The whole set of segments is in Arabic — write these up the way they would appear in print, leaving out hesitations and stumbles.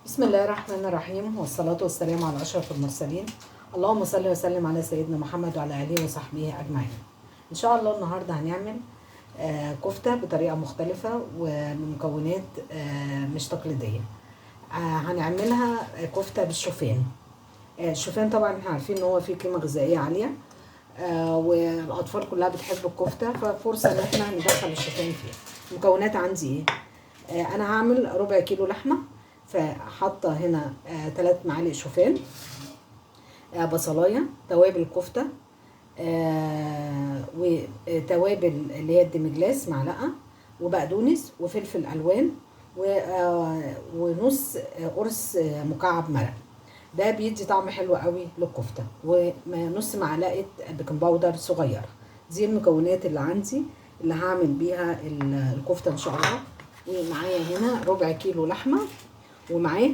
بسم الله الرحمن الرحيم، والصلاة والسلام على أشرف المرسلين. اللهم صل وسلم على سيدنا محمد وعلى آله وصحبه أجمعين. إن شاء الله النهاردة هنعمل كفتة بطريقة مختلفة وبمكونات مش تقليدية. هنعملها كفتة بالشوفان. الشوفان طبعا احنا عارفين ان هو فيه قيمة غذائية عالية، والأطفال كلها بتحب الكفتة، ففرصة ان احنا ندخل الشوفان فيها. المكونات عندي ايه؟ انا هعمل ربع كيلو لحمة، فحاطه هنا 3 معالق شوفان، بصلايه، توابل كفته، وتوابل اللي هي الدمجلاس معلقه، وبقدونس وفلفل الوان، ونص قرص مكعب مرق. ده بيدي طعم حلو قوي للكفته، ونص معلقه بيكنج باودر صغيره. دي المكونات اللي عندي اللي هعمل بيها الكفته ان شاء الله. ومعايا هنا ربع كيلو لحمه، ومعاه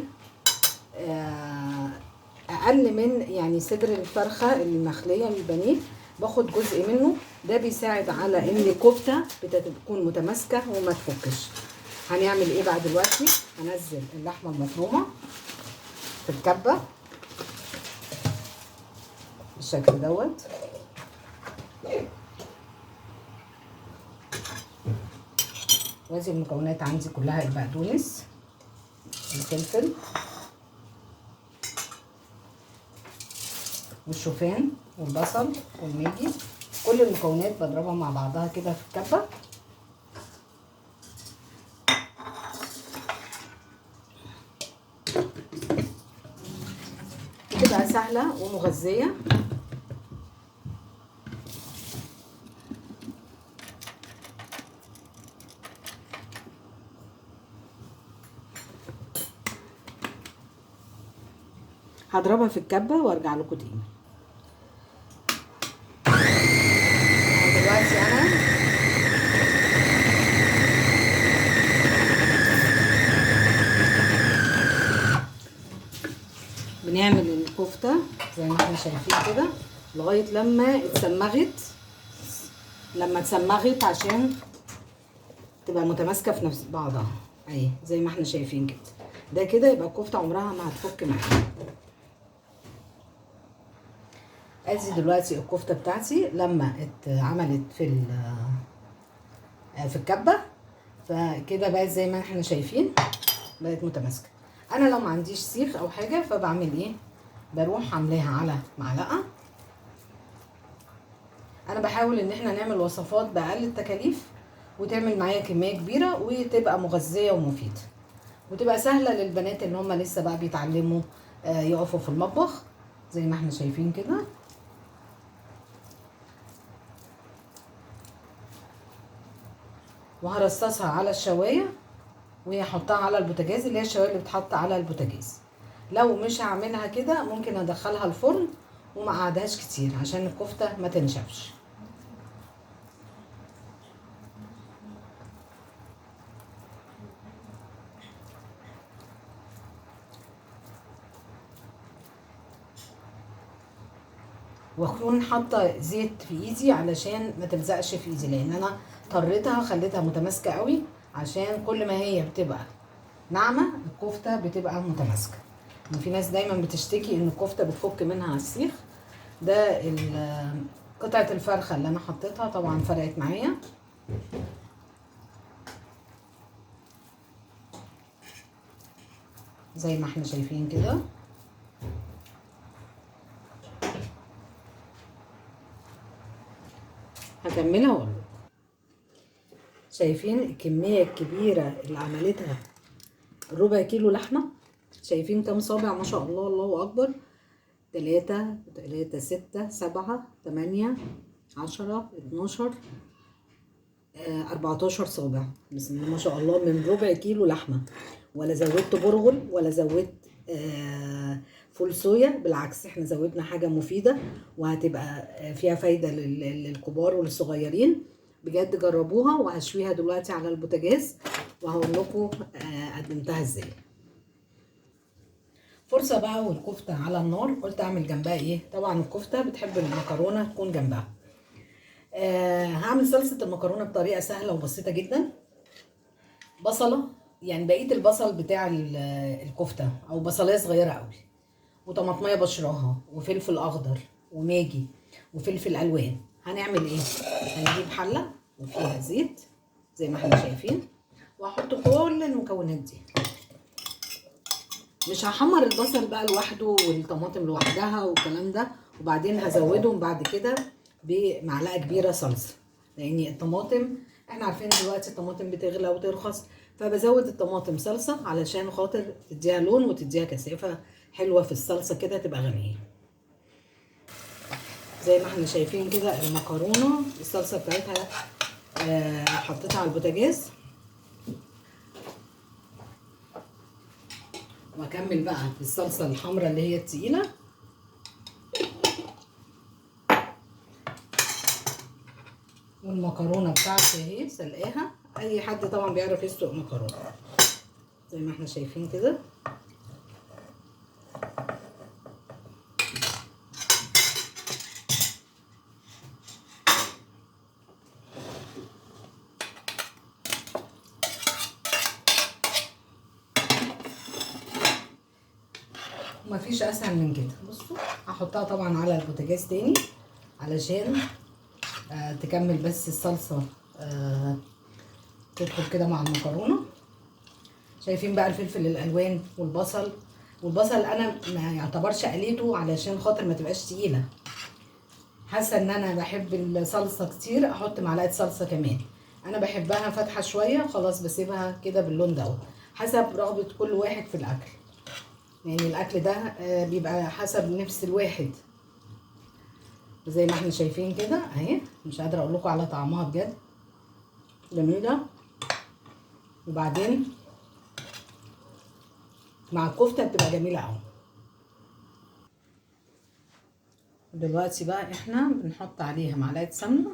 اقل من يعني صدر الفرخه المخليه البانيه، باخد جزء منه. ده بيساعد على ان الكفته بتكون متماسكه وما تفكش. هنعمل ايه بقى دلوقتي؟ هنزل اللحمه المفرومه في الكبه بالشكل دوت، وادي المكونات عندي كلها: البقدونس، الفلفل، والشوفان، والبصل، والماجي. كل المكونات بضربها مع بعضها كده في الكبه. بتبقى سهله ومغذيه. هضربها في الكبه وارجع لكم تاني. دلوقتي انا بنعمل الكفته زي ما احنا شايفين كده لغايه لما اتسمغت عشان تبقى متماسكه في نفس بعضها اهي زي ما احنا شايفين كده. ده كده يبقى الكفته عمرها ما هتفك معايا. ادي دلوقتي الكفته بتاعتي لما اتعملت في الكبه، فكده بقت زي ما احنا شايفين، بقت متماسكه. انا لو ما عنديش سيخ او حاجه فبعمل ايه؟ بروح عاملاها على معلقه. انا بحاول ان احنا نعمل وصفات باقل التكاليف وتعمل معايا كميه كبيره وتبقى مغذيه ومفيده، وتبقى سهله للبنات ان هم لسه بقى بيتعلموا يقفوا في المطبخ زي ما احنا شايفين كده. وهرصصها على الشوايه وهحطها على البوتاجاز، اللي هي الشوايه اللي بتحط على البوتاجاز. لو مش هعملها كده ممكن ادخلها الفرن وما اقعدهاش كتير عشان الكفته ما تنشفش. واكون حاطه زيت في ايدي علشان ما تلزقش في ايدي، لان انا طريتها خليتها متماسكه قوي، عشان كل ما هي بتبقى ناعمه الكفته بتبقى متماسكه. في ناس دايما بتشتكي ان الكفته بتفك منها على السيخ. ده قطعه الفرخه اللي انا حطيتها طبعا فرقت معايا. زي ما احنا شايفين كده. هكملها واقول. شايفين الكميه الكبيره اللي عملتها؟ ربع كيلو لحمه. شايفين كام صابع؟ ما شاء الله، الله اكبر. 3 3 6 7 8 10 12 14 صابع. بسم الله ما شاء الله، من ربع كيلو لحمه. ولا زودت برغل ولا زودت فول صويا، بالعكس احنا زودنا حاجه مفيده وهتبقى فيها فايده للكبار وللصغيرين. بجد جربوها. وهشويها دلوقتي على البوتاجاز وهقول لكم قدمتها ازاي. فرصه بقى والكفته على النار، قلت اعمل جنبها ايه؟ طبعا الكفته بتحب المكرونه تكون جنبها. هعمل صلصه المكرونه بطريقه سهله وبسيطه جدا. بصله يعني بقيه البصل بتاع الكفته، او بصلايه صغيره قوي، وطماطميه بشراها، وفلفل اخضر، وماجي، وفلفل الوان. هنعمل ايه؟ هنجيب حله وفيها زيت زي ما احنا شايفين، وهحط كل المكونات دي. مش هحمر البصل بقى لوحده والطماطم لوحدها والكلام ده، وبعدين هزودهم بعد كده بمعلقه كبيره صلصه، لان الطماطم احنا عارفين دلوقتي الطماطم بتغلى وترخص، فبزود الطماطم صلصه علشان خاطر تديها لون وتديها كثافه حلوه في الصلصه كده، تبقى غنيه. زي ما احنا شايفين كده المكرونه الصلصه بتاعتها حطيتها على البوتاجاز، واكمل بقى بالصلصه الحمراء اللي هي التقيله. والمكرونه بتاعتي اهي سلقاها، اي حد طبعا بيعرف يسلق مكرونه زي ما احنا شايفين كده. مفيش اسهل من كده. بصوا هحطها طبعا على البوتاجاز تاني علشان تكمل بس الصلصه تدخل كده مع المكرونه. شايفين بقى الفلفل الالوان والبصل انا ما يعتبرش قليته علشان خاطر ما تبقاش تقيله. حاسه ان انا بحب الصلصه كتير، احط معلقه صلصه كمان. انا بحبها فاتحه شويه، خلاص بسيبها كده باللون دوت، حسب رغبه كل واحد في الاكل. يعني الاكل ده بيبقى حسب نفس الواحد. زي ما احنا شايفين كده اهي، مش قادره اقول لكم على طعمها بجد جميله. وبعدين مع الكفته بتبقى جميله قوي. دلوقتي بقى احنا بنحط عليها معلقه سمنه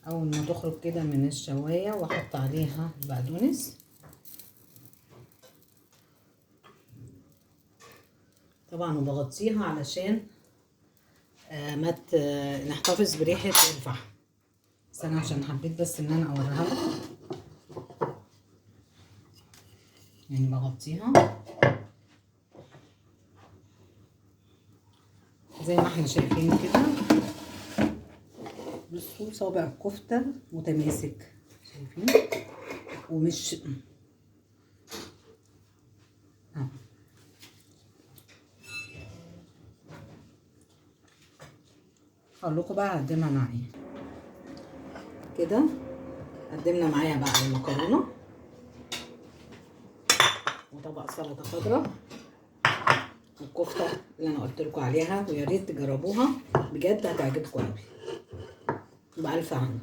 اول ما تخرج كده من الشوايه، واحط عليها البقدونس. طبعا وبغطيها علشان ما نحتفظ بريحه الفحم. بس انا عشان حبيت بس ان انا اوريها لكم، يعني بغطيها زي ما احنا شايفين كده. بصوا صابع الكفته متماسك، شايفين؟ ومش هقول لكم بقى هقدمها معايا كده. قدمنا معايا بقى المكرونه وطبق سلطه خضراء والكفته اللي انا قلت لكم عليها، ويا ريت تجربوها بجد هتعجبكم قوي. بألف هنا.